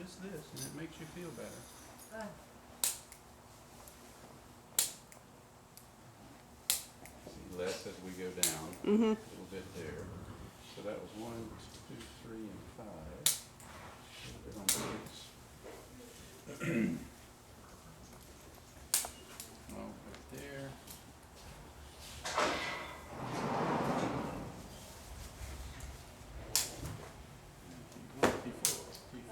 just this, and it makes you feel better. See less as we go down. A little bit there. So that was 1, 2, 3, and 5. A little bit on the legs. Oh, right there. P4, P5.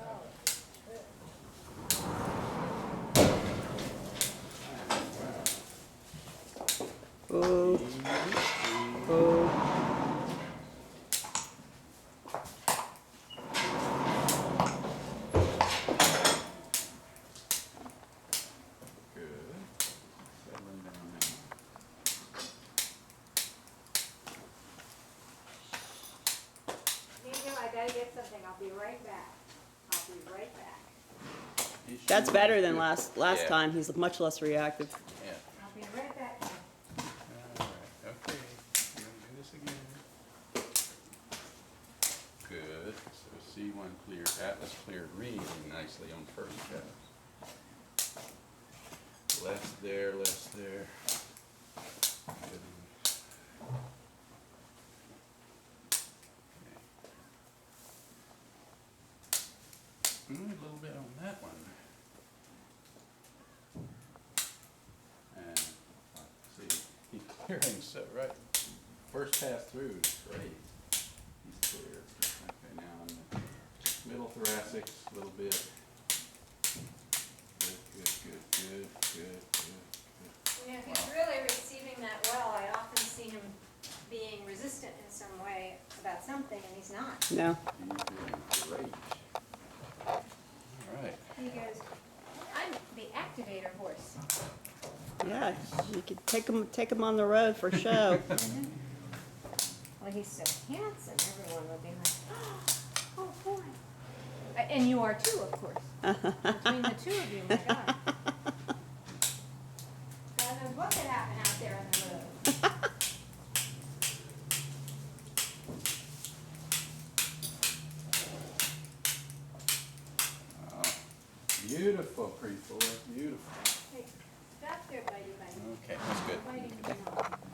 Oh. Oh. Good. Settling down now. Daniel, I gotta get something. I'll be right back. I'll be right back. That's better than Good. last Yeah. time. He's much less reactive. Yeah. I'll be right back. All right. Okay. We're gonna do this again. Good. So C1 cleared. Atlas cleared really nicely on first pass. Less there. Less there. Good. A little bit on that one. And see, he's clearing so right. First pass through is great. He's clear. Okay, now in the middle thoracic, a little bit. Good, good, good, good, good, good, good. You know, he's really receiving that well. I often see him being resistant in some way about something, and he's not. No. He's doing great. All right. He goes, I'm the activator horse. Yeah, you could take him on the road for show. Well, he's so handsome. Everyone will be like, oh boy. And you are too, of course. Between the two of you, my God. God knows what could happen out there on the road. Beautiful, Pre-4. Beautiful. Hey, that's good, buddy, buddy. Okay, that's good. Biting you.